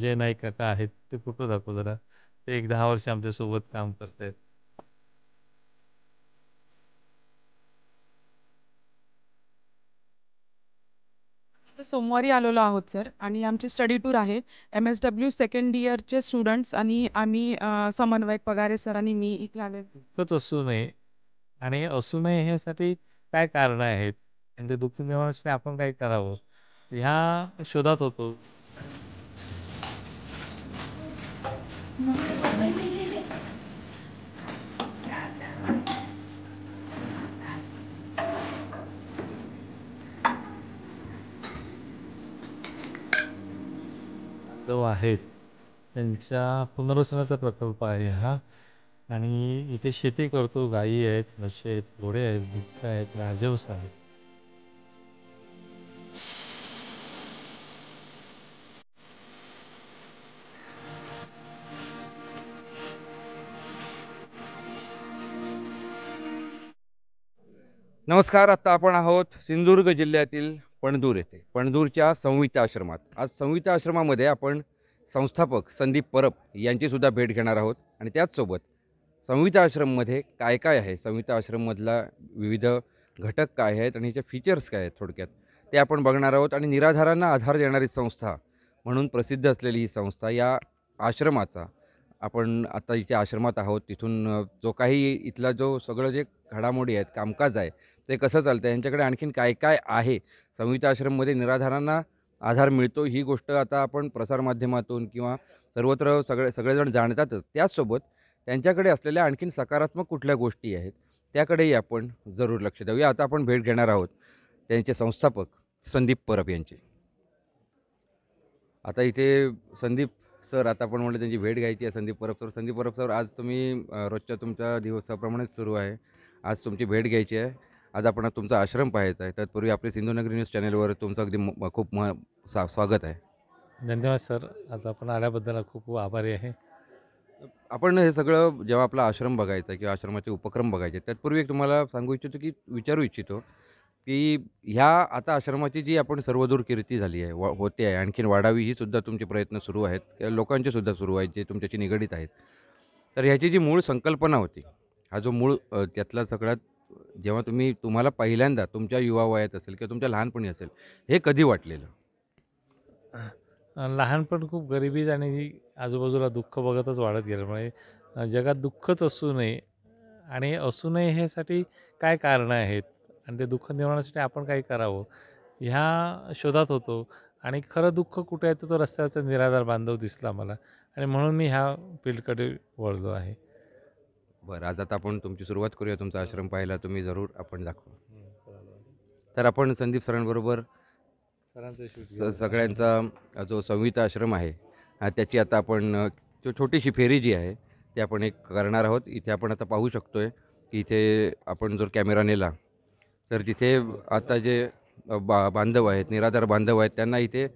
संजय नाईक काका आहेत, ते फोटो दाखव जरा. ते एक 10 वर्ष आमच्यासोबत काम करतायत. तर सोमवारी आलेलो आहोत सर आणि आमची स्टडी टूर आहे. MSW सेकंड इयरचे स्टुडंट्स आणि आम्ही समन्वयक पगारे सर आणि मी इथे आले. दुःखच असू नये आणि असू नये ह्यासाठी काय कारणं आहेत आणि ते दुःख निवारण्यासाठी आपण काय करावं ह्या शोधात होतो. जो आहेत त्यांच्या पुनर्वसनाचा प्रकल्प आहे हा. आणि इथे शेती करतो. गायी आहेत, म्हशी आहेत, घोडे आहेत, बिबट्या आहेत, राजहंस आहेत. नमस्कार. आता आपण आहोत सिंधुदुर्ग जिल्ह्यातील पणदूर येथे, पणदूरच्या संहिता आश्रमात. आज संहिता आश्रमामध्ये आपण संस्थापक संदीप परब यांची सुद्धा भेट घेणार आहोत आणि त्याचसोबत संहिता आश्रममध्ये काय काय आहे, संहिता आश्रममधला विविध घटक काय आहेत आणि ह्याचे फीचर्स काय आहेत थोडक्यात ते आपण बघणार आहोत. आणि निराधारांना आधार देणारी संस्था म्हणून प्रसिद्ध असलेली ही संस्था, या आश्रमाचा आपण आता इथे आश्रमात आहोत. तिथून जो काही इथला जो सगळं जे घडामोडी आहेत, कामकाज आहे, ते कसं चालतं, यांच्याकडे आणखीन काय काय आहे, संहिता आश्रममध्ये निराधारांना आधार मिळतो ही गोष्ट आता आपण प्रसारमाध्यमातून किंवा सर्वत्र सगळेजण जाणतातच. त्याचसोबत त्यांच्याकडे असलेल्या आणखीन सकारात्मक कुठल्या गोष्टी आहेत त्याकडेही आपण जरूर लक्ष देऊया. आता आपण भेट घेणार आहोत त्यांचे संस्थापक संदीप परब यांची. आता इथे संदीप सर, आता आपण म्हटलं त्यांची भेट घ्यायची आहे. संदीप परब सर, आज तुम्ही रोजच्या तुमच्या दिवसाप्रमाणेच सुरू आहे. आज तुमची भेट घ्यायची आहे. आज आपण तुमचा आश्रम पाहायचा आहे. तत्पूर्वी आपले सिंधुनगरी न्यूज चॅनलवर तुमचं अगदी खूप स्वागत आहे. धन्यवाद सर. आज आपण आल्याबद्दल खूप खूप आभारी आहे. आपण हे सगळं जेव्हा आपला आश्रम बघायचा किंवा आश्रमाचे उपक्रम बघायचे, त्यापूर्वी एक तुम्हाला सांगू इच्छितो की विचारू इच्छितो की ह्या आता आश्रमाची जी आपण सर्वदूर कीर्ती झाली आहे, होते आहे, आणखीन वाढावी ही सुद्धा तुमचे प्रयत्न सुरू आहेत, लोकांचे सुद्धा सुरू आहेत जे तुमच्याशी निगडीत आहेत. तर ह्याची जी मूळ संकल्पना होती, हा जो मूळ त्यातला सगळ्यात, जेव्हा तुम्हाला पहिल्यांदा तुमच्या युवा वयात असेल किंवा तुमच्या लहानपणी असेल, हे कधी वाटलेलं? लहानपण खूप गरिबीत आणि आजूबाजूला दुःख बघतच वाढत गेलं. म्हणजे जगात दुःखच असू नये आणि असू नये ह्यासाठी काय कारणं आहेत आणि ते दुःख निवारण्यासाठी आपण काय करावं ह्या शोधात होतो. आणि खरं दुःख कुठे आहे तर तो रस्त्यावरचा निराधार बांधव दिसला मला आणि म्हणून मी ह्या फील्डकडे वळलो आहे. बरं, आज आता आपण तुमची सुरुवात करूया. तुमचा आश्रम पाहायला तुम्ही जरूर आपण दाखवू. तर आपण संदीप सरांबरोबर सगळ्यांचा जो संहिता आश्रम आहे त्याची आता आपण छोटीशी फेरी जी आहे ती आपण एक करणार आहोत. इथे आपण आता पाहू शकतो आहे की इथे आपण जर कॅमेरा नेला तर तिथे आता जे बांधव आहेत, निराधार बांधव आहेत, त्यांना इथे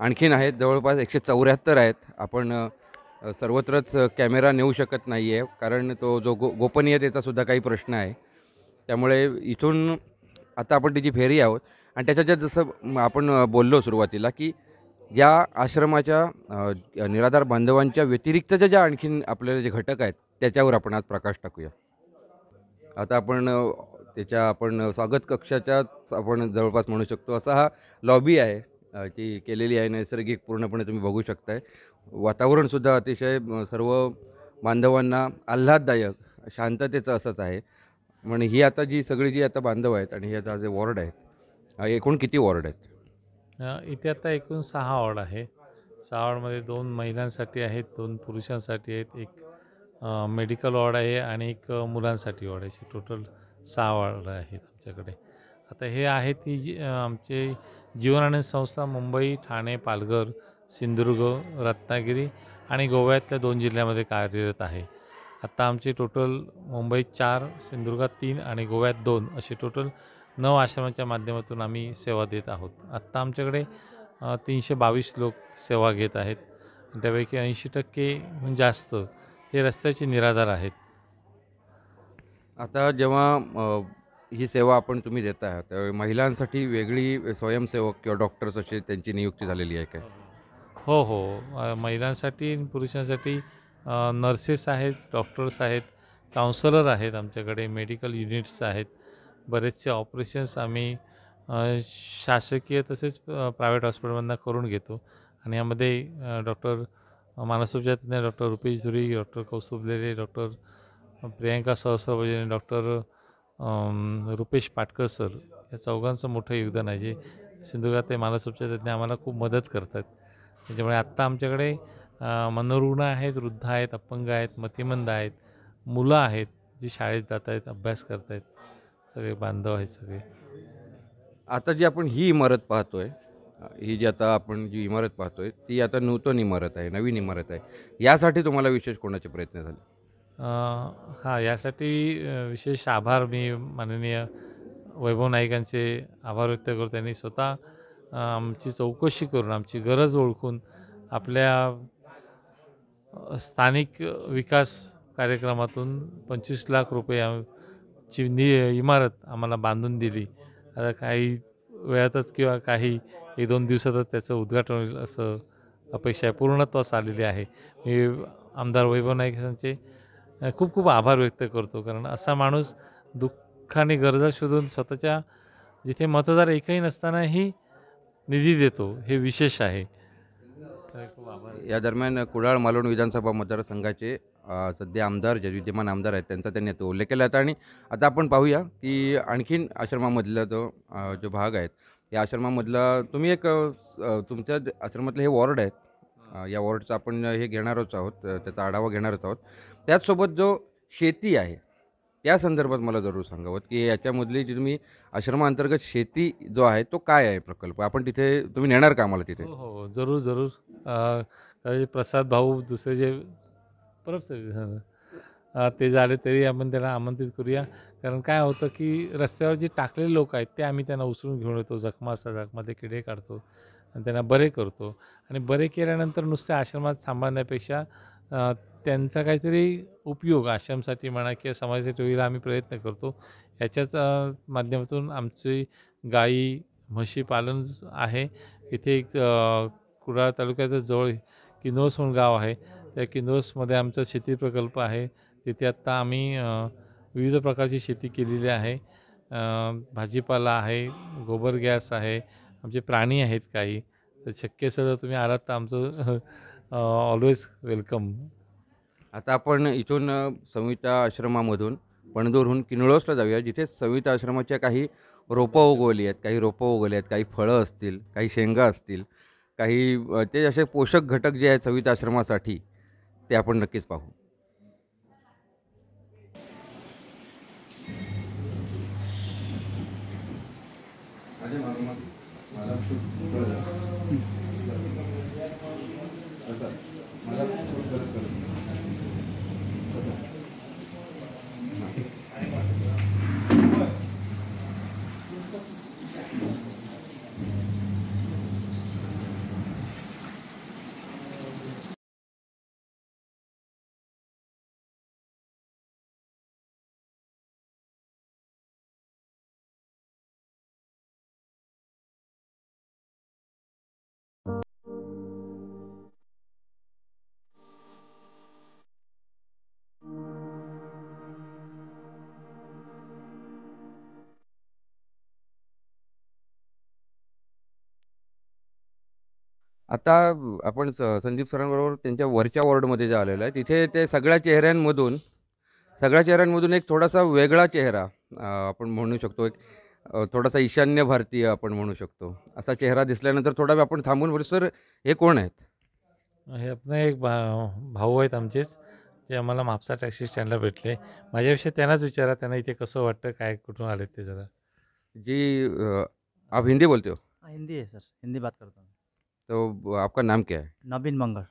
आणखीन आहेत, जवळपास 174 आहेत. आपण सर्वत्रच कॅमेरा नेऊ शकत नाही आहे, कारण तो जो गोपनीयतेचा सुद्धा काही प्रश्न आहे. त्यामुळे इथून आता आपण तिची फेरी आहोत. आणि त्याच्यात जसं आपण बोललो सुरुवातीला की ज्या आश्रमाच्या निराधार बांधवांच्या व्यतिरिक्तच्या ज्या आणखीन आपल्याला जे घटक आहेत त्याच्यावर आपण आज प्रकाश टाकूया. आता आपण आपण स्वागत कक्षाच्याच आपण जवळपास म्हणू शकतो असा हा लॉबी आहे, ती केलेली आहे नैसर्गिक पूर्णपणे. तुम्ही बघू शकताय वातावरणसुद्धा अतिशय सर्व बांधवांना आल्हाददायक शांततेचं असंच आहे. म्हणजे ही आता जी आता बांधव आहेत आणि हे आता जे वॉर्ड आहेत, एकूण किती वॉर्ड आहेत? इथे आता एकूण 6 वॉर्ड आहे. 6 वॉर्डमध्ये 2 महिलांसाठी आहेत, 2 पुरुषांसाठी आहेत, एक मेडिकल वॉर्ड आहे आणि एक मुलांसाठी वॉर्ड आहे. टोटल 6 वॉर्ड आहेत आमच्याकडे. आता हे आहेत ती आमचे जीवनानंद संस्था मुंबई, ठाणे, पालघर, सिंधुदुर्ग, रत्नागिरी आणि गोव्यातल्या 2 जिल्ह्यामध्ये कार्यरत आहे. आत्ता आमचे टोटल मुंबईत 4, सिंधुदुर्गात 3 आणि गोव्यात 2 असे टोटल 9 आश्रमाच्या माध्यमातून आम्ही सेवा देत आहोत. आत्ता आमच्याकडे 322 लोक सेवा घेत आहेत. त्यापैकी 80% जास्त हे रस्त्याचे निराधार आहेत. आता जेव्हा ही सेवा तुम्ही देत आहात त्यावेळी महिलांसाठी वेगळी स्वयंसेवक किंवा डॉक्टर्स अशी त्यांची नियुक्ती झालेली आहे काय? हो, हो. महिलांसाठी आणि पुरुषांसाठी नर्सेस आहेत, डॉक्टर्स आहेत, काउन्सलर आहेत आमच्याकडे, मेडिकल युनिट्स आहेत. बरेचसे ऑपरेशन्स आम्ही शासकीय तसेच प्रायव्हेट हॉस्पिटलमधनं करून घेतो आणि यामध्ये डॉक्टर मानसोपचार तज्ञ doctor Rupesh Dhuri, doctor Kaustubh Lele, doctor Priyanka Sahasrabuddhe, doctor Rupesh Patkar sir या चौघांचं मोठं योगदान आहे जे सिंधुदुर्गात ते मानसोपचार तज्ञ आम्हाला खूप मदत करतात. त्याच्यामुळे आत्ता आमच्याकडे मनोरुग्ण आहेत, वृद्ध आहेत, अपंग आहेत, मतिमंद आहेत, मुलं आहेत जी शाळेत जात आहेत, अभ्यास करत आहेत, सगळे बांधव आहेत सगळे. आता जी आपण ही इमारत पाहतोय, ही जी आता आपण जी इमारत पाहतोय ती आता नूतन इमारत आहे, नवीन इमारत आहे. यासाठी तुम्हाला विशेष कोणाचे प्रयत्न झाले? हां, यासाठी विशेष आभार मी माननीय वैभव नाईकांचे आभार व्यक्त करतो. त्यांनी स्वतः आमची चौकशी करून, आमची गरज ओळखून आपल्या स्थानिक विकास कार्यक्रमातून 25 लाख रुपये ची इमारत आम्हाला बांधून दिली. आता काही वेळातच किंवा काही 1-2 दिवसातच त्याचं उद्घाटन होईल असं अपेक्षा आहे. पूर्णत्वास आलेली आहे. मी आमदार वैभव नाईक यांचे खूप खूप आभार व्यक्त करतो. कारण असा माणूस दुःखाने गरजा शोधून स्वतःच्या जिथे मतदार एकही नसतानाही निधी देतो, हे विशेष आहे. तर खूप आभार. या दरम्यान कुडाळ मालवण विधानसभा मतदारसंघाचे सध्या आमदार जे विद्यमान आमदार आहेत त्यांचा त्यांनी आता उल्लेख केला होता. आणि आता आपण पाहूया की आणखीन आश्रमामधला जो भाग आहेत, या आश्रमामधला तुम्ही एक तुमच्या आश्रमातले हे वॉर्ड आहेत, या वॉर्डचं आपण हे घेणारच आहोत, त्याचा आढावा घेणारच आहोत. त्याचसोबत जो शेती आहे त्या संदर्भात मला जरूर सांगावं की याच्यामधली जी तुम्ही आश्रमाअंतर्गत शेती जो आहे तो काय आहे प्रकल्प, आपण तिथे तुम्ही नेणार का आम्हाला तिथे? हो, हो. जरूर, जरूर. काही प्रसाद भाऊ दुसरे जे परब ते झाले तरी आपण त्याला आमंत्रित करूया. कारण काय होतं की रस्त्यावर जे टाकलेले लोक आहेत ते आम्ही त्यांना उचलून घेऊन येतो. जखमा असतात, जखमातले किडे काढतो आणि त्यांना बरे करतो. आणि बरे केल्यानंतर नुसत्या आश्रमात सांभाळण्यापेक्षा त्यांचा काहीतरी उपयोग आश्रमसाठी म्हणा किंवा समाजासाठी होईल आम्ही प्रयत्न करतो. याच्याच माध्यमातून आमची गाई, म्हशी पालन आहे. इथे एक कुडाळ तालुक्याच्या जवळ किनवस म्हणून गाव आहे. त्या किनवसमध्ये आमचा शेती प्रकल्प आहे. तिथे आत्ता आम्ही विविध प्रकारची शेती केलेली आहे. भाजीपाला आहे, गोबर गॅस आहे, आमचे प्राणी आहेत काही. तर शक्य असेल तर तुम्ही आलात तर आमचं ऑलवेज वेलकम. आता आपण इथून संहिता आश्रमामधून पणदूरहून किनळोसला जाऊया, जिथे संहिता आश्रमाच्या काही रोपं उगवली आहेत, काही फळं असतील, काही शेंगा असतील, काही ते असे पोषक घटक जे आहेत संहिता आश्रमासाठी, ते आपण नक्कीच पाहू. आता आपण संदीप सरांबरोबर त्यांच्या वरच्या वॉर्डमध्ये जे आलेलो आहे, तिथे ते सगळ्या चेहऱ्यांमधून एक थोडासा वेगळा चेहरा, आपण म्हणू शकतो एक थोडासा ईशान्य भारतीय आपण म्हणू शकतो, असा चेहरा दिसल्यानंतर थोडा वेळ आपण थांबून बोलू, सर हे कोण आहेत? हे आपण एक भाऊ आहेत आमचेच, जे आम्हाला म्हापसा टॅक्सी स्टँडला भेटले. माझ्याविषयी त्यांनाच विचारा, त्यांना इथे कसं वाटतं, काय कुठून आलेत ते जरा. जी आप हिंदी बोलते हो? हाँ, हिंदी है सर, हिंदी बात करता हूँ। तो आपका नाम क्या है? नवीन मंगल।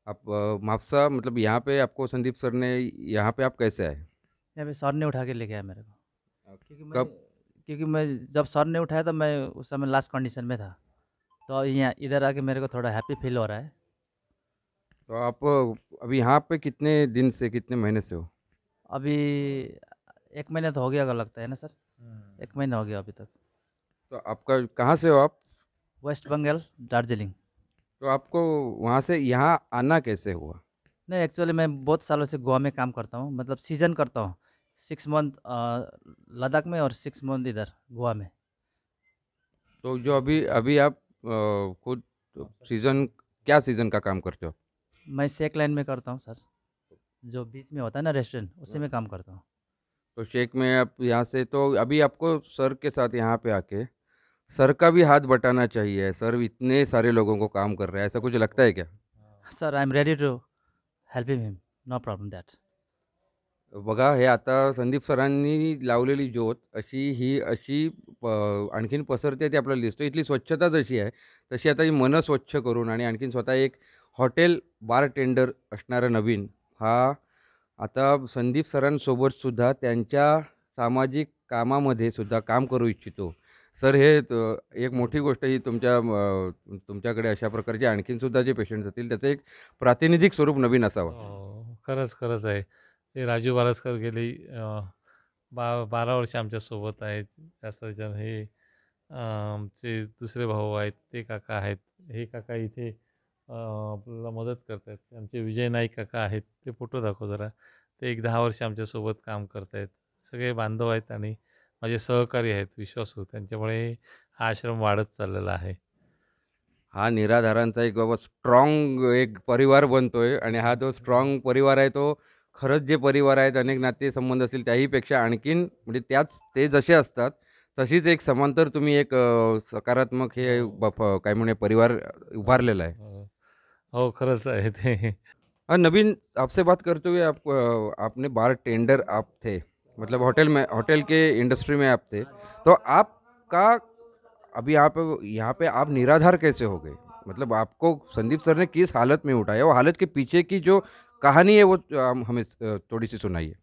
आप म्हापसा, मतलब यहाँ पे आपको संदीप सर ने, यहाँ पे आप कैसे आए? यहाँ पे सर ने उठा के लेके आया मेरे को। कब? क्योंकि मैं जब सर ने उठाया तो मैं उस समय लास्ट कंडीशन में था। तो यहाँ इधर आके मेरे को थोड़ा हैप्पी फील हो रहा है। तो आप अभी यहाँ पे कितने दिन से, कितने महीने से हो? अभी 1 महीना तो हो गया होगा लगता है ना सर? 1 महीना हो गया अभी तक। तो आपका कहाँ से हो आप? वेस्ट बंगाल, दार्जिलिंग। तो आपको वहाँ से यहाँ आना कैसे हुआ? नहीं, एक्चुअली मैं बहुत सालों से गोवा में काम करता हूँ, मतलब सीज़न करता हूँ। 6 मंथ लद्दाख में और 6 मंथ इधर गोवा में। तो जो अभी अभी आप खुद सीज़न क्या सीज़न का काम करते हो? मैं शेक लाइन में करता हूँ सर, जो बीच में होता है ना रेस्टोरेंट, उसी में काम करता हूँ। तो शेक में आप यहाँ से तो अभी आपको सर के साथ यहाँ पे आके सर का भी हाथ बटाना चाहिए। सर इतने सारे लोगों को काम कर रहे हैं, ऐसा कुछ लगता है क्या? Sir, I am ready to help him, no problem that. बघा हे आता संदीप सरांनी लावलेली ज्योत अशी आणखीन पसरते ते आपल्याला दिसतो. इथली स्वच्छता जशी आहे तशी आता ही मनं स्वच्छ करून आणि आणखीन स्वतः एक हॉटेल बार टेंडर असणारा नवीन हा आता संदीप सरांसोबत सुद्धा त्यांच्या सामाजिक कामामध्ये सुद्धा काम करू इच्छितो. सर हे एक मोठी गोष्ट ही तुमच्याकडे अशा प्रकारचे आणखीन सुद्धा जे पेशंट्स असतील त्याचं एक प्रातिनिधिक स्वरूप नवीन असावं. खरंच खरंच आहे. ते राजू बारसकर गेली 12 वर्ष आमच्यासोबत आहेत. जास्त जण हे आमचे दुसरे भाऊ आहेत, ते काका आहेत. हे काका इथे आपल्याला मदत करत आहेत. आमचे विजय नाईक काका आहेत. ते फोटो दाखव जरा. ते एक 10 वर्ष आमच्यासोबत काम करत आहेत. सगळे बांधव आहेत आणि माझे सहकारी आहेत, विश्वासू. त्यांच्यामुळे हा आश्रम वाढत चाललेला आहे. हा निराधारांचा एक बाबा स्ट्रॉंग एक परिवार बनतोय आणि हा जो स्ट्रॉंग परिवार आहे तो खरंच जे परिवार आहेत अनेक नातेसंबंध असतील त्याहीपेक्षा आणखीन म्हणजे ते जसे असतात तशीच एक समांतर तुम्ही एक सकारात्मक हे काय म्हणे परिवार उभारलेला आहे. हो, खरंच आहे ते. हाँ नवीन आपसे बात करते हुए आपने बार टेंडर आप थे मतलब होटल के इंडस्ट्री में आप थे तो आपका अभी आप यहाँ पे आप निराधार कैसे हो गए मतलब आपको संदीप सर ने किस हालत में उठाया वो हालत के पीछे की जो कहानी है वो हमें थोड़ी सी सुनाइए.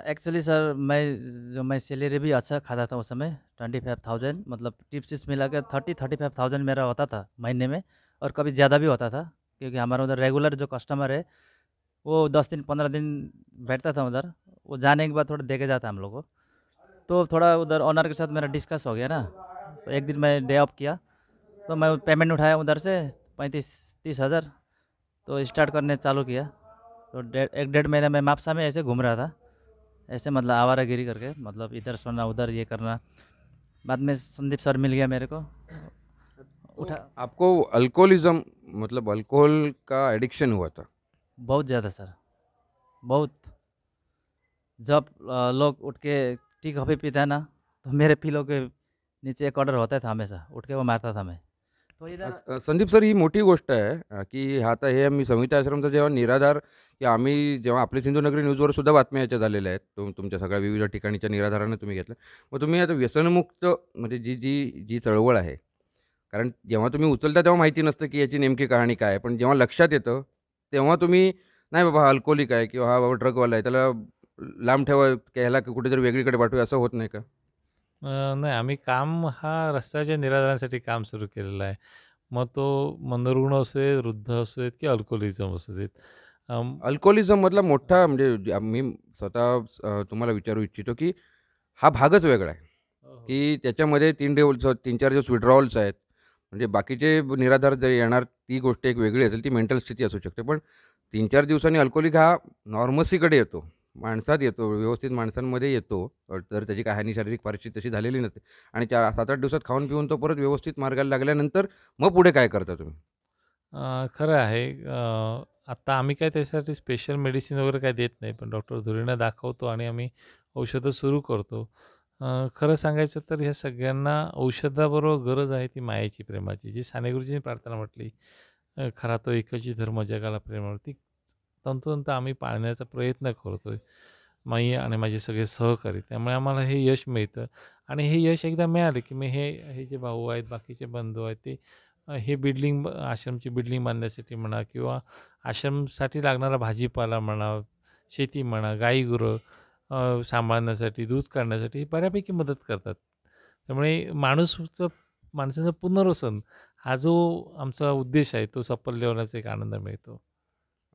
एक्चुअली सर, मैं सैलरी भी अच्छा खाता था उस समय, 25,000, मतलब टिप्स मिला के 35,000 मेरा होता था महीने में, और कभी ज़्यादा भी होता था, क्योंकि हमारा उधर रेगुलर जो कस्टमर है वो 10 दिन 15 दिन बैठता था उधर, वो जाने के बाद थोड़ा देके जाता हम लोग को. तो थोड़ा उधर ऑनर के साथ मेरा डिस्कस हो गया ना, तो एक दिन मैं डे ऑफ किया, तो मैं पेमेंट उठाया उधर से 35-30 हज़ार, तो स्टार्ट करने चालू किया. तो 1-1.5 महीना मैं मापसा में ऐसे घूम रहा था, ऐसे मतलब आवारागिरी करके, मतलब इधर सोना उधर ये करना. बाद में संदीप सर मिल गया मेरे को, उठा. आपको अल्कोहलिज्म मतलब अल्कोहल का एडिक्शन हुआ था? बहुत ज़्यादा सर, बहुत. जब लोग उठ के टी कॉफ़ी पीता है ना, तो मेरे पिलो के नीचे एक ऑर्डर होता था, हमेशा उठ के वो मारता था मैं. तो इधर संदीप सर ही मोठी गोष्ट आहे की आता हे आम्ही संहिता आश्रमचा जेव्हा निराधार की आम्ही जेव्हा आपली सिंधुनगरी न्यूजवर सुद्धा बातम्या याच्या झालेल्या आहेत तुमच्या सगळ्या विविध ठिकाणीच्या निराधाराने तुम्ही घेतलं. मग तुम्ही आता व्यसनमुक्त म्हणजे जी जी जी चळवळ आहे कारण जेव्हा तुम्ही उचलता तेव्हा माहिती नसतं की याची नेमकी कहाणी काय आहे. पण जेव्हा लक्षात येतं तेव्हा तुम्ही नाही बाबा हा अल्कोहोलिक आहे किंवा हा बाबा ड्रगवाला आहे त्याला लांब ठेवा ह्याला कुठेतरी वेगळीकडे पाठवूया असं होत नाही का? नाही, आम्ही काम हा रस्त्याच्या निराधारांसाठी काम सुरू केलेलं आहे. मग तो मनोरुग्ण असू देत, वृद्ध असू देत, की अल्कोहोलिझम असू देत. अल्कोहोलिझममधला मोठा म्हणजे मी स्वतः तुम्हाला विचारू इच्छितो की हा भागच वेगळा आहे की त्याच्यामध्ये 3-4 दिवस विड्रॉवल्स आहेत. म्हणजे बाकीचे निराधार जर येणार ती गोष्ट एक वेगळी असेल, ती मेंटल स्थिती असू शकते. पण 3-4 दिवसांनी अल्कोहोलिक हा नॉर्मसीकडे येतो, माणसात येतो, व्यवस्थित माणसांमध्ये येतो. तर त्याची काही हानी शारीरिक परिस्थिती तशी झालेली नसते आणि 7-8 दिवसात खाऊन पिऊन तो परत व्यवस्थित मार्गाला लागल्यानंतर मग पुढे काय करता तुम्ही? खरं आहे. आत्ता आम्ही काय त्यासाठी स्पेशल मेडिसिन वगैरे काय देत नाही. पण डॉक्टर धुरीनं दाखवतो आणि आम्ही औषधं सुरू करतो. खरं सांगायचं तर ह्या सगळ्यांना औषधाबरोबर गरज आहे ती मायेची, प्रेमाची. जी साने गुरुजींनी प्रार्थना म्हटली, खरा तो एकची धर्म जगाला प्रेम, ती तंतोतंत आम्ही पाळण्याचा प्रयत्न करतोय. मी आणि माझे सगळे सहकारी. त्यामुळे आम्हाला हे यश मिळतं आणि हे यश एकदा मिळालं की मी हे जे भाऊ आहेत, बाकीचे बंधू आहेत, ते हे बिल्डिंग आश्रमची बिल्डिंग बांधण्यासाठी म्हणा किंवा आश्रमसाठी लागणारा भाजीपाला म्हणा, शेती म्हणा, गाई-गुरं सांभाळण्यासाठी, दूध काढण्यासाठी बऱ्यापैकी मदत करतात. त्यामुळे माणसाचं पुनर्वसन हा जो आमचा उद्देश आहे, तो सफल होण्याचा एक आनंद मिळतो.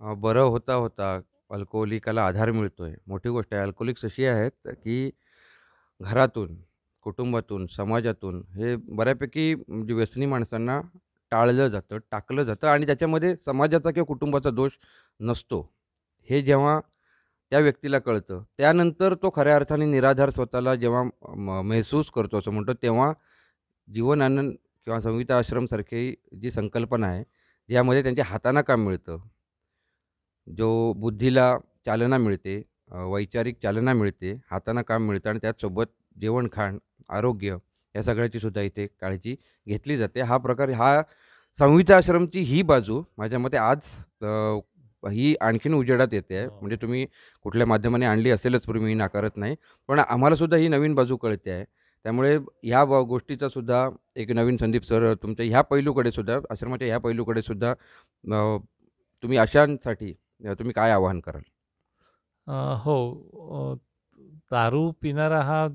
बरं होता होता अल्कोहोलिकाला आधार मिळतोय. मोठी गोष्ट आहे. अल्कोहोलिक्स अशी आहेत की घरातून, कुटुंबातून, समाजातून हे बऱ्यापैकी म्हणजे व्यसनी माणसांना टाळलं जातं, टाकलं जातं आणि त्याच्यामध्ये समाजाचा किंवा कुटुंबाचा दोष नसतो. हे जेव्हा त्या व्यक्तीला कळतं, त्यानंतर तो खऱ्या अर्थाने निराधार स्वतःला जेव्हा महसूस करतो असं म्हणतो, तेव्हा जीवन आनंद किंवा संहिता आश्रमसारखी जी संकल्पना आहे, ज्यामध्ये त्यांच्या हातांना काम मिळतं, जो बुद्धीला चालना मिळते, वैचारिक चालना मिळते, हातांना काम मिळतं आणि त्याचसोबत जेवण-खाण, आरोग्य या सगळ्याची सुद्धा इथे काळजी घेतली जाते. हा प्रकार हा संहिता आश्रमची ही बाजू माझ्या मते आज ही आणखीन उजेडात येते आहे. म्हणजे तुम्ही कुठल्या माध्यमाने आणली असेलच पूर्वी, मी नाकारत नाही. पण आम्हाला सुद्धा ही नवीन बाजू कळते आहे. त्यामुळे ह्या गोष्टीचा सुद्धा एक नवीन संदीप सर तुमच्या ह्या पैलूकडे सुद्धा, आश्रमाच्या ह्या पैलूकडे सुद्धा तुम्ही अशांसाठी तुम्ही काय आवाहन कराल? हो. अ, दारू पिणारा हा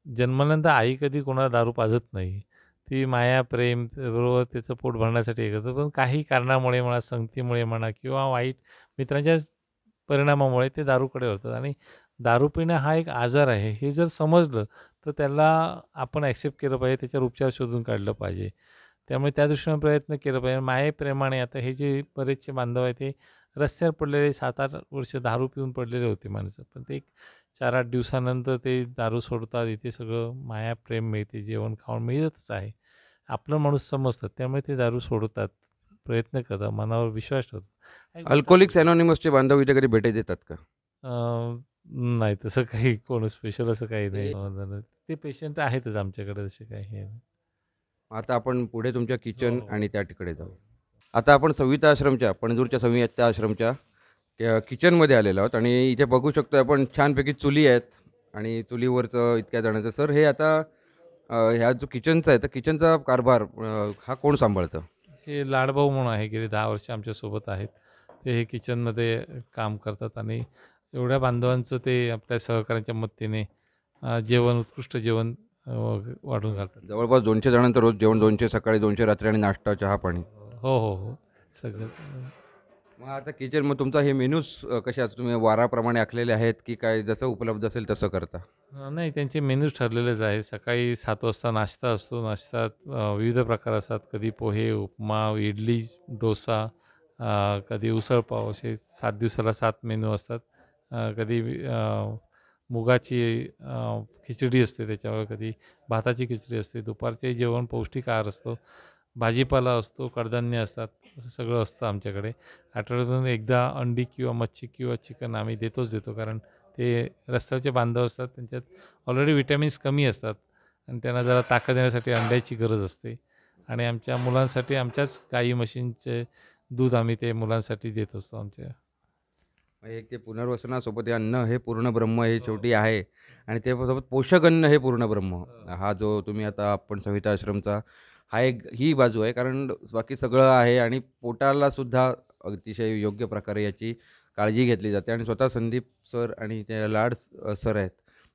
जन्मल्यानंतर आई कधी कोणाला दारू पाजत नाही. ती माया, प्रेम बरोबर त्याचं पोट भरण्यासाठी हे करतं. पण काही कारणामुळे म्हणा, संगतीमुळे म्हणा किंवा वाईट मित्रांच्या परिणामामुळे ते दारूकडे वळतात आणि दारू पिणं हा एक आजार आहे. हे जर समजलं तर त्याला आपण ॲक्सेप्ट केलं पाहिजे, त्याच्यावर उपचार शोधून काढलं पाहिजे. त्यामुळे त्या दृष्टीने प्रयत्न केला पाहिजे. मायेप्रेमाने आता हे जे बरेचसे बांधव आहेत ते रस्त्यावर पडलेले 7-8 वर्ष दारू पिऊन पडलेले होते माणसं. पण ते 4-8 दिवसानंतर ते दारू सोडतात. इथे सगळं माया, प्रेम मिळते, जेवण खावण मिळतच आहे. आपलं माणूस समजतात. त्यामुळे ते दारू सोडतात, प्रयत्न करतात, मनावर विश्वास ठेवतात. अल्कोहोलिक्स अनॉनिमसचे बांधव इथे कधी भेटी देतात का? नाही तसं काही कोण स्पेशल असं काही नाही. ते पेशंट आहेतच आमच्याकडे, तसे काही हे नाही. आता आपण पुढे तुमच्या किचन हो. आणि त्या तिकडे जाऊ. आता आपण संहिता आश्रमच्या, पणजूरच्या संहिता आश्रमच्या किचनमध्ये आलेलो आहोत आणि इथे बघू शकतो आपण छानपैकी चुली आहेत आणि चुलीवरचं इतक्या जणांचं. सर हे आता ह्या जो किचनचा आहे तर किचनचा कारभार हा कोण सांभाळतं? हे लाडभाऊ म्हणून आहे, गेली 10 वर्ष आमच्यासोबत आहेत. ते हे किचनमध्ये काम करतात आणि एवढ्या बांधवांचं ते आपल्या सहकाऱ्यांच्या मदतीने जेवण, उत्कृष्ट जेवण वाढून घालतात. जवळपास 200 जणांचं रोज जेवण, 200 सकाळी, 200 रात्री आणि नाश्ता, चहा, पाणी. हो, हो, हो. सगळं. मग आता किचन, मग तुमचा हे मेनूज कसे आहेत? तुम्ही वाराप्रमाणे आखलेले आहेत की काय जसं उपलब्ध असेल तसं करता? नाही, त्यांचे मेनूज ठरलेलेच आहे. सकाळी 7 वाजता नाश्ता असतो. नाश्त्यात विविध प्रकार असतात. कधी पोहे, उपमा, इडली, डोसा, कधी उसळपाव, असे 7 दिवसाला 7 मेनू असतात. कधी मुगाची खिचडी असते, त्याच्यावर कधी भाताची खिचडी असते. दुपारचे जेवण पौष्टिक आहार असतो. भाजीपाला असतो, कडधान्य असतात, असं सगळं असतं आमच्याकडे. आठवड्यातून एकदा अंडी किंवा मच्छी किंवा चिकन आम्ही देतो, कारण ते रस्त्यावरचे बांधव असतात, त्यांच्यात ऑलरेडी विटॅमिन्स कमी असतात आणि त्यांना जरा ताकद देण्यासाठी अंड्याची गरज असते. आणि आमच्या मुलांसाठी आमच्याच गाई म्हशींचे दूध आम्ही ते मुलांसाठी देत असतो आमच्या. म्हणजे एक ते पुनर्वसनासोबत हे अन्न हे पूर्ण ब्रह्म हे शेवटी आहे आणि त्यासोबत पोषक अन्न हे पूर्ण ब्रह्म. हा जो तुम्ही आता आपण संहिता आश्रमचा हा एक ही बाजू आहे, कारण बाकी सगळं आहे आणि पोटाला सुद्धा अतिशय योग्य प्रकारे याची काळजी घेतली जाते. आणि स्वतः संदीप सर आणि ते लाड सर आहेत,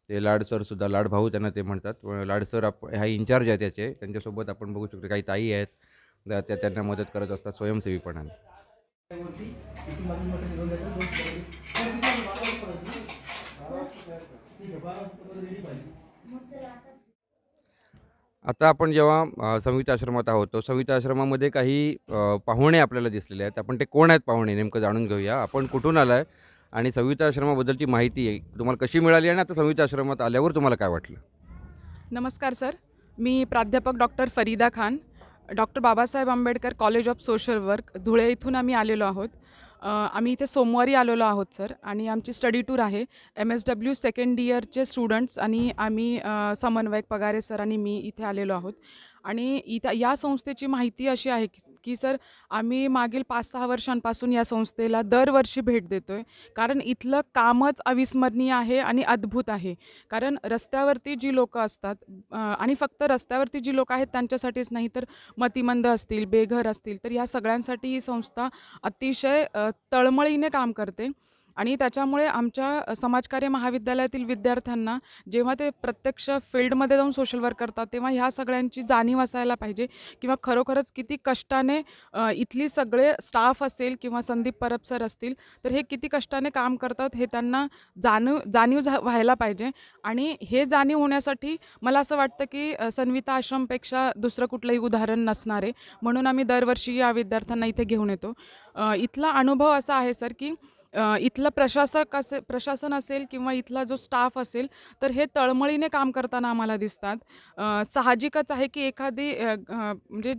ते लाड सरसुद्धा, लाड भाऊ त्यांना ते म्हणतात. लाड सर ह्या इंचार्ज आहेत याचे. त्यांच्यासोबत आपण बघू शकतो काही ताई आहेत, त्या त्यांना मदत करत असतात स्वयंसेवीपणाने. आता आपण जेव्हा संहिता आश्रमात आहोत, तो संहिता आश्रमामध्ये काही पाहुणे आपल्याला दिसलेले आहेत. आपण ते कोण आहेत पाहुणे नेमकं जाणून घेऊया. आपण कुठून आलाय आणि संहिता आश्रमाबद्दलची माहिती आहे तुम्हाला कशी मिळाली आणि आता संहिता आश्रमात आल्यावर तुम्हाला काय वाटलं? नमस्कार सर, मी प्राध्यापक doctor Farida Khan, doctor Babasaheb Ambedkar college of social work, Dhule इथून आम्ही आलेलो आहोत. आम्ही इथे सोमवारी आलेलो आहोत सर आणि आमची स्टडी टूर आहे. MSW सेकंड इयरचे स्टुडंट्स आणि आम्ही समन्वयक पगारे सर आणि मी इथे आलेलो आहोत. आणि इथं या संस्थेची माहिती अशी आहे की सर आम्ही मागील 5-6 वर्षांपासून या संस्थेला दरवर्षी भेट देतो आहे, कारण इथलं कामच अविस्मरणीय आहे आणि अद्भुत आहे. कारण रस्त्यावरती जी लोकं असतात आणि फक्त रस्त्यावरती जी लोकं आहेत त्यांच्यासाठीच नाही, तर मतिमंद असतील, बेघर असतील, तर ह्या सगळ्यांसाठी ही संस्था अतिशय तळमळीने काम करते. आणि त्याच्यामुळे आमच्या समाजकार्य महाविद्यालयातील विद्यार्थ्यांना जेव्हा ते प्रत्यक्ष फील्डमध्ये जाऊन सोशल वर्क करतात तेव्हा ह्या सगळ्यांची जाणीव असायला पाहिजे किंवा खरोखरच किती कष्टाने इथली सगळे स्टाफ असेल किंवा संदीप परब सर असतील तर हे किती कष्टाने काम करतात हे त्यांना व्हायला पाहिजे. आणि हे जाणीव होण्यासाठी मला असं वाटतं की सन्विता आश्रमपेक्षा दुसरं कुठलंही उदाहरण नसणार आहे. म्हणून आम्ही दरवर्षी या विद्यार्थ्यांना इथे घेऊन येतो. इथला अनुभव असा आहे सर की इथलं प्रशासन असेल किंवा इथला जो स्टाफ असेल तर हे तळमळीने काम करताना आम्हाला दिसतात. साहजिकच आहे की एखादी म्हणजे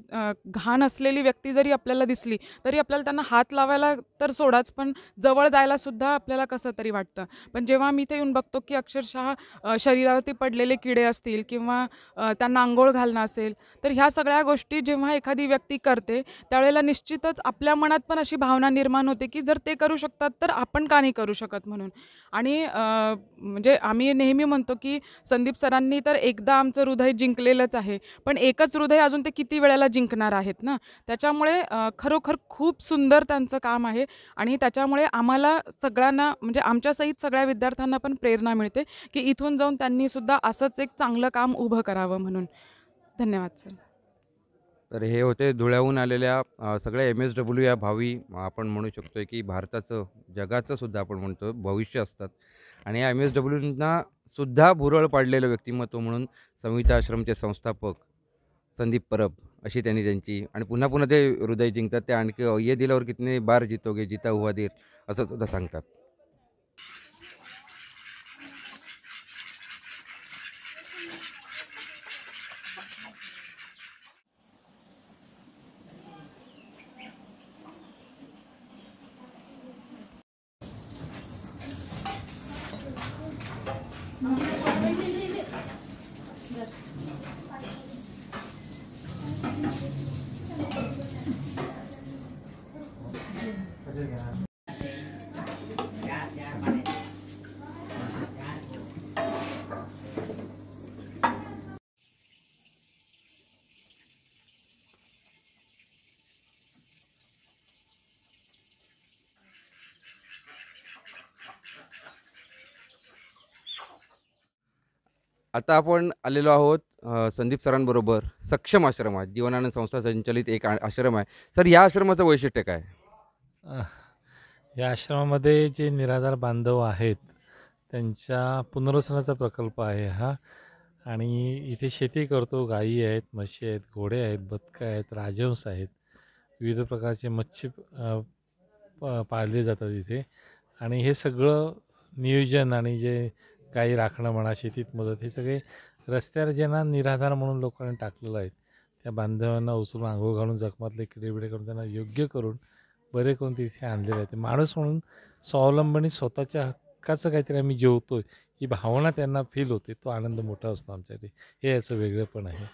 घाण असलेली व्यक्ती जरी आपल्याला दिसली तरी आपल्याला त्यांना हात लावायला तर सोडाच, पण जवळ जायला सुद्धा आपल्याला कसं तरी वाटतं. पण जेव्हा मी इथे येऊन बघतो की अक्षरशः शरीरावरती पडलेले किडे असतील किंवा त्यांना अंघोळ घालणं असेल तर ह्या सगळ्या गोष्टी जेव्हा एखादी व्यक्ती करते त्यावेळेला निश्चितच आपल्या मनात पण अशी भावना निर्माण होते की जर ते करू शकतात तर आपण का नाही करू शकत म्हणून. आणि म्हणजे आम्ही नेहमी म्हणतो की संदीप सरांनी तर एकदा आमचं हृदय जिंकलेलंच आहे, पण एकच हृदय अजून ते किती वेळेला जिंकणार आहेत ना. त्याच्यामुळे खरोखर खूप सुंदर त्यांचं काम आहे आणि त्याच्यामुळे आम्हाला सगळ्यांना म्हणजे आमच्यासहित सगळ्या विद्यार्थ्यांना पण प्रेरणा मिळते की इथून जाऊन त्यांनी सुद्धा असंच एक चांगलं काम उभं करावं म्हणून. धन्यवाद सर. तर हे होते धुळ्याहून आलेल्या सगळ्या MSW या भावी आपण म्हणू शकतो की भारताचं जगाचं सुद्धा आपण म्हणतो भविष्य असतात. आणि या MSWना सुद्धा भुरळ पाडलेलं व्यक्तिमत्व म्हणून संहिता आश्रमचे संस्थापक संदीप परब अशी त्यांनी त्यांची आणि पुन्हा पुन्हा ते हृदय जिंकतात. ते आणखी ये दिलावर कितने बार जीतोगे जीता हुआ देर असं सुद्धा सांगतात. आता आपण आलेलो आहोत संदीप सरांबरोबर सक्षम आश्रमात. जीवनानंद संस्था संचलित एक आश्रम आहे. सर, या आश्रमाचं वैशिष्ट्य काय? अ, या आश्रमामध्ये जे निराधार बांधव आहेत त्यांच्या पुनर्वसनाचा प्रकल्प आहे हा. आणि इथे शेती करतो. गायी आहेत, म्हशी आहेत, घोडे आहेत, बदकं आहेत, राजहंस आहेत. विविध प्रकारचे मच्छी पाळले जातात इथे. आणि हे सगळं नियोजन आणि जे गायी राखणं म्हणा, शेतीत मदत, हे सगळे रस्त्यावर ज्यांना निराधार म्हणून लोकांनी टाकलेलं आहे त्या बांधवांना उचलून आंघोळ घालून जखमातले किडेबिडे करून त्यांना योग्य करून बरे करून तिथे आणलेले आहे. माणूस म्हणून स्वावलंबनी स्वतःच्या हक्काचं काहीतरी आम्ही जेवतोय ही भावना त्यांना फील होते. तो आनंद मोठा असतो आमच्यासाठी. हे याचं वेगळेपण आहे.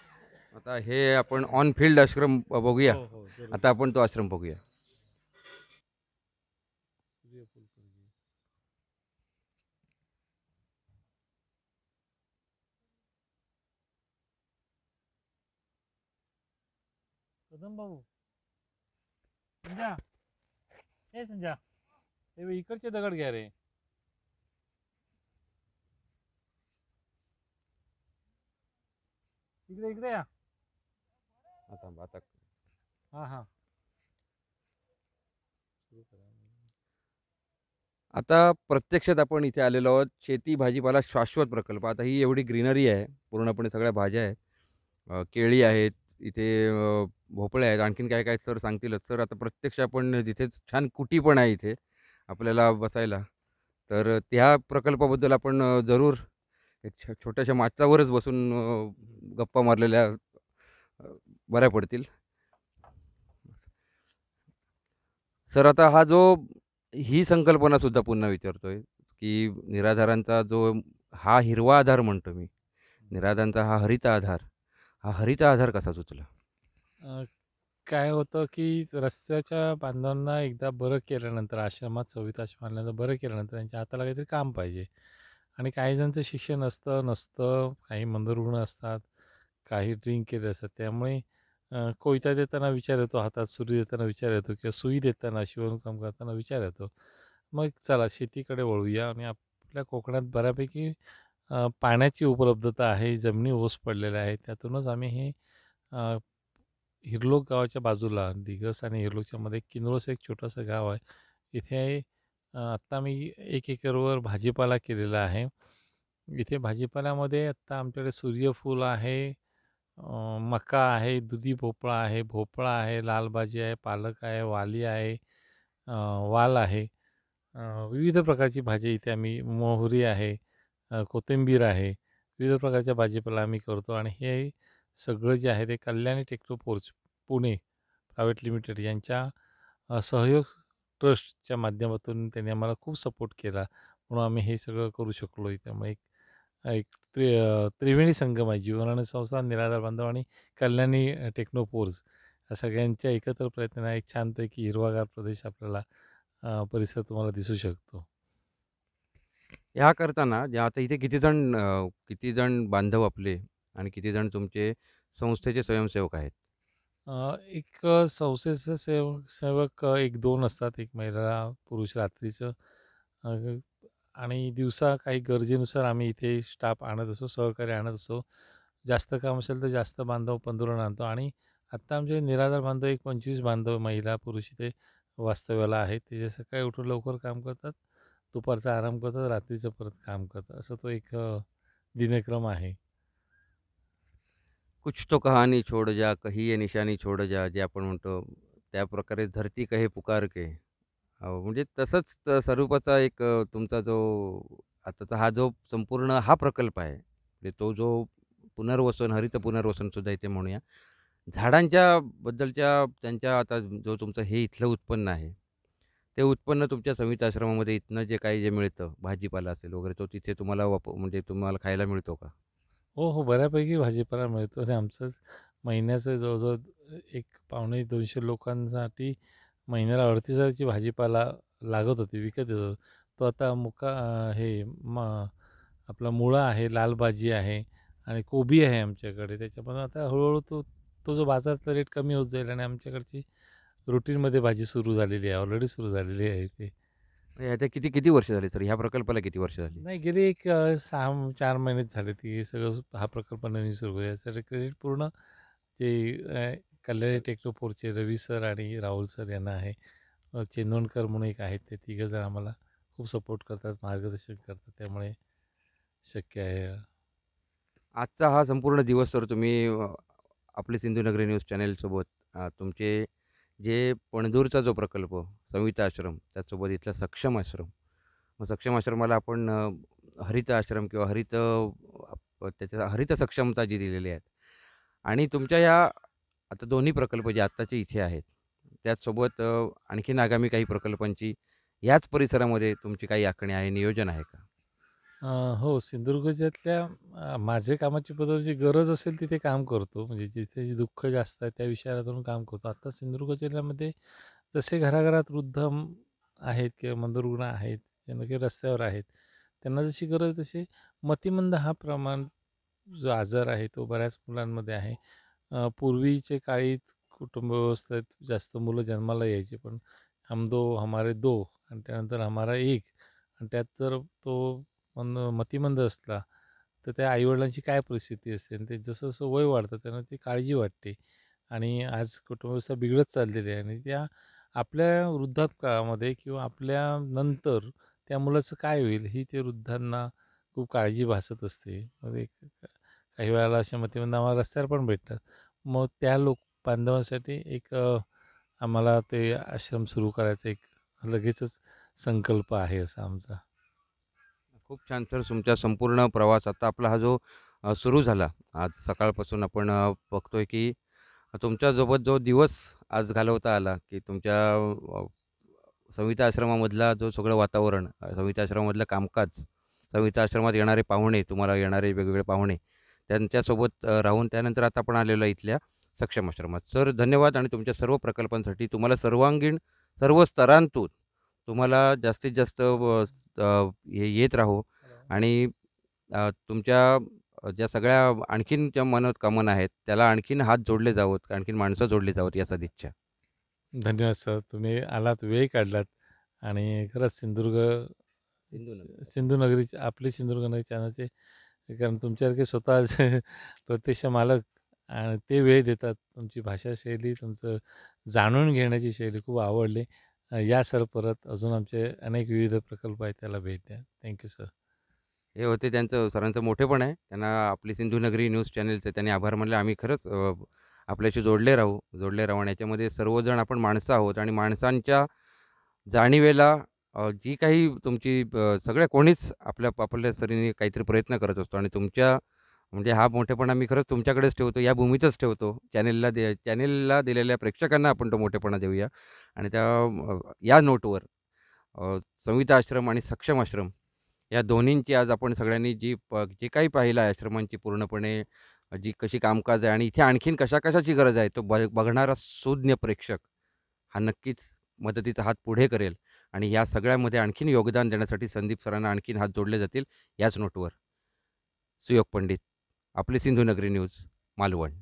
आता हे आपण ऑन फील्ड आश्रम बघूया. हो, हो, जरूर. आता आपण तो आश्रम बघूया. कदम भाऊ, संजा, हे संजा, हे बघ, इकडचे दगड घ्या रे. इकडे इकडे या. आता हा हा. आता प्रत्यक्षात आपण इथे आलेलो आहोत शेती भाजीपाला शाश्वत प्रकल्प. आता ही एवढी ग्रीनरी आहे, पूर्णपणे सगळ्या भाज्या आहेत, केळी आहेत, इथे भोपळे आहेत, आणखीन काय काय सर सांगतीलच. सर, आता प्रत्यक्ष आपण तिथेच छान कुटी पण आहे इथे आपल्याला बसायला. तर त्या प्रकल्पाबद्दल आपण जरूर एक छोट्याशा माचावरच बसून गप्पा मारलेल्या बऱ्या पडतील. सर, आता ही संकल्पना सुद्धा पुन्हा विचारतोय की निराधारांचा जो हा हिरवा आधार म्हणतो मी, निराधारांचा हा हरित आधार कसा सुचला? काय होतं की रस्त्याच्या बांधवांना एकदा बरं केल्यानंतर, आश्रमात संहिता आश्रम आणल्यानंतर बरं केल्यानंतर त्यांच्या हाताला काहीतरी काम पाहिजे. आणि काही जणांचं शिक्षण नसतं, काही मंदरुग्ण असतात, काही ड्रिंक केले असतात. त्यामुळे कोयता देताना विचार येतो, हातात सुरी देताना विचार येतो, किंवा सुई देताना, शिवणकाम करताना विचार येतो. मग चला शेतीकडे वळूया आणि आपल्या कोकणात बऱ्यापैकी पाण्याची उपलब्धता आहे, जमिनी ओस पडलेल्या आहेत. त्यातूनच आम्ही हे अ, हिरलोक गावाच्या बाजूला दिगस आणि हिरलोकच्या मध्ये किन्नौस एक छोटंसं गाव आहे. इथे आत्ता मी 1 एकरवर भाजीपाला केलेला आहे. इथे भाजीपाल्यामध्ये आत्ता आमच्याकडे सूर्यफूल आहे, मका आहे, दुधी भोपळा आहे, भोपळा आहे, लाल भाजी आहे, पालक आहे, वाली आहे, अ, वाल आहे. अ, विविध प्रकारची भाजी इथे आम्ही मोहरी आहे, कोथिंबीर आहे. विविध प्रकारच्या भाजीपाला आम्ही करतो आणि हे सगळं जे आहे ते कल्याणी टेक्नोफोर्ज पुणे प्रायव्हेट लिमिटेड यांच्या सहयोग ट्रस्टच्या माध्यमातून त्यांनी आम्हाला खूप सपोर्ट केला. म्हणून आम्ही हे सगळं करू शकलो. त्यामुळे एक एक त्रिवेणी संगम आहे. जीवनानंद संस्था, निराधार बांधव आणि कल्याणी टेक्नोफोर्ज या सगळ्यांच्या एकत्र प्रयत्नाने एक छानपैकी हिरवागार प्रदेश आपल्याला परिसर तुम्हाला दिसू शकतो. ह्या करताना जे आता इथे किती जण बांधव आपले आणि किती जण तुमचे संस्थेचे स्वयंसेवक आहेत? एक संस्थेचे सेवक 1-2 असतात. एक महिला, पुरुष रात्रीचं अ, आणि दिवसा काही गरजेनुसार आम्ही इथे स्टाफ आणत असतो, सहकारी आणत असतो. जास्त काम असेल तर जास्त बांधव पंधरून आणतो आणि आत्ता आमचे निराधार बांधव एक 25 बांधव महिला, पुरुष इथे वास्तव्याला आहेत. ते जे सकाळी उठून लवकर काम करतात, दुपारचा आराम करतात, रात्रीचं परत काम करतात. असं तो एक दिनक्रम आहे. कुछ तो कहानी छोड़ जा, कही ये निशानी छोड़ जा, जे आपण म्हणतो त्याप्रकारे धरती कहे पुकार के. म्हणजे तसंच स्वरूपाचा एक तुमचा जो आताचा हा जो संपूर्ण हा प्रकल्प आहे, म्हणजे तो जो पुनर्वसन, हरित पुनर्वसनसुद्धा इथे म्हणूया. झाडांच्या बद्दलच्या त्यांच्या आता जो तुमचं हे इथलं उत्पन्न आहे, ते उत्पन्न तुमच्या संहिता आश्रमामध्ये इथनं जे मिळतं, भाजीपाला असेल वगैरे, तो तिथे तुम्हाला म्हणजे तुम्हाला खायला मिळतो का? हो, हो. बऱ्यापैकी भाजीपाला मिळतो आणि आमचंच महिन्याचं जवळजवळ एक पावणे 200 लोकांसाठी महिन्याला 38,000ची भाजीपाला लागत होती, विकत येत होतं. तो आता आपला मुळा आहे, लाल भाजी आहे आणि कोबी आहे आमच्याकडे. त्याच्यामुळे आता हळूहळू तो तो जो बाजारातला रेट कमी होत जाईल आणि आमच्याकडची रुटीनमध्ये भाजी सुरू झालेली आहे, ऑलरेडी सुरू झालेली आहे ती. म्हणजे आता किती किती वर्ष झाली सर? ह्या प्रकल्पाला किती वर्ष झाली? नाही गेली एक 6-4 महिनेच झाले ती सगळं हा प्रकल्प नवीन सुरू आहे. यासाठी क्रेडिट पूर्ण ते कल्याणी टेक्नोफोरचे रवी सर आणि राहुल सर यांना आहे. चेंदोणकर म्हणून एक आहेत, ते तिघंजण आम्हाला खूप सपोर्ट करतात, मार्गदर्शन करतात. त्यामुळे शक्य आहे. आजचा हा संपूर्ण दिवस सर तुम्ही आपले सिंधुनगरी न्यूज चॅनेलसोबत तुमचे जे पणदूरचा जो प्रकल्प संहिता आश्रम त्याचसोबत इथला सक्षम आश्रम, मग सक्षम आश्रमाला आपण हरित आश्रम किंवा त्याच्या हरित सक्षमता जी दिलेली आहेत आणि तुमच्या या आता दोन्ही प्रकल्प जे आत्ताचे इथे आहेत त्याचसोबत आणखीन आगामी काही प्रकल्पांची याच परिसरामध्ये तुमची काही आखणी आहे, नियोजन आहे का? हो, सिंधुदुर्ग जिल्ह्यातल्या माझ्या कामाची पद्धत जी गरज असेल तिथे काम करतो. म्हणजे जिथे जे दुःख जास्त आहे त्या विषयातून काम करतो. आता सिंधुदुर्ग जिल्ह्यामध्ये जसे घराघरात वृद्ध आहेत किंवा मंदरुग्ण आहेत, जे नक्की रस्त्यावर आहेत, त्यांना जशी गरज आहे तशी मतिमंद हा प्रमाण जो आजार आहे तो बऱ्याच मुलांमध्ये आहे. पूर्वीचे काळी कुटुंब व्यवस्थेत जास्त मुलं जन्माला यायची, पण हम दो हमारे दो आणि त्यानंतर हमारा एक आणि त्यात जर तो मतिमंद असला तर त्या आईवडिलांची काय परिस्थिती असते आणि ते जसं जसं वय वाढतं त्यांना ती काळजी वाटते आणि आज कुटुंबव्यवस्था बिघडत चाललेली आहे आणि त्या आपल्या वृद्धापकाळामध्ये किंवा आपल्या नंतर त्या मुलाचं काय होईल ही ते वृद्धांना खूप काळजी भासत असते. मग एक काही वेळेला अशा मतिमंद आम्हाला रस्त्यावर पण भेटतात. मग त्या बांधवांसाठी एक आम्हाला ते आश्रम सुरू करायचा एक लगेचच संकल्प आहे असा आमचा. खूप छान सर, तुमचा संपूर्ण प्रवास आता आपला हा जो सुरू झाला आज सकाळपासून आपण बघतोय की तुमच्यासोबत जो दिवस आज घालवता आला की तुमच्या संहिता आश्रमामधला जो सगळं वातावरण, संहिता आश्रमामधलं कामकाज, संहिता आश्रमात येणारे पाहुणे, तुम्हाला येणारे वेगवेगळे पाहुणे, त्यांच्यासोबत राहून त्यानंतर आता आपण आलेलो आहे इथल्या सक्षम आश्रमात. सर धन्यवाद आणि तुमच्या सर्व प्रकल्पांसाठी तुम्हाला सर्वांगीण सर्व स्तरांतून तुम्हाला जास्तीत जास्त येत राहो आणि तुमच्या ज्या सगळ्या आणखीन ज्या मनोकामना आहेत त्याला आणखीन हात जोडले जावोत, आणखीन माणसं जोडली जावोत या सदिच्छा. धन्यवाद सर. तुम्ही आलात, वेळ काढलात आणि खरंच सिंधुनगरी आपली सिंधुदुर्ग चॅनलचे, कारण तुमच्यासारखे स्वतः प्रत्यक्ष मालक आणि ते वेळ देतात. तुमची भाषा शैली, तुमचं जाणून घेण्याची शैली खूप आवडली. या सर परत अजून आमचे अनेक विविध प्रकल्प आहेत त्याला भेट द्या. Thank you sir. हे होते त्यांचं सरांचं मोठेपण आहे. त्यांना आपली सिंधुनगरी न्यूज चॅनलचे त्यांनी आभार मानले. आम्ही खरंच आपल्याशी जोडले राहू आणि याच्यामध्ये सर्वजण आपण माणसं आहोत आणि माणसांच्या जाणिवेला जी काही तुमची सगळ्या कोणीच आपल्या सरीने काहीतरी प्रयत्न करत असतो आणि तुमच्या म्हणजे हा मोठेपणा मी खरंच तुमच्याकडेच ठेवतो, या भूमीतच ठेवतो. चॅनेलला दिलेल्या प्रेक्षकांना आपण तो मोठेपणा देऊया आणि या नोटवर संविता आश्रम आणि सक्षम आश्रम या दोन्हींची आज आपण सगळ्यांनी जे काही पाहिलं आहे आश्रमांची पूर्णपणे जी कशी कामकाज आहे आणि इथे आणखीन कशाची गरज आहे तो बघणारा सुज्ञ प्रेक्षक हा नक्कीच मदतीचा हात पुढे करेल आणि या सगळ्यामध्ये आणखीन योगदान देण्यासाठी संदीप सरांना आणखीन हात जोडले जातील याच नोटवर. सुयोग पंडित, आपली सिंधुनगरी न्यूज, मालवण.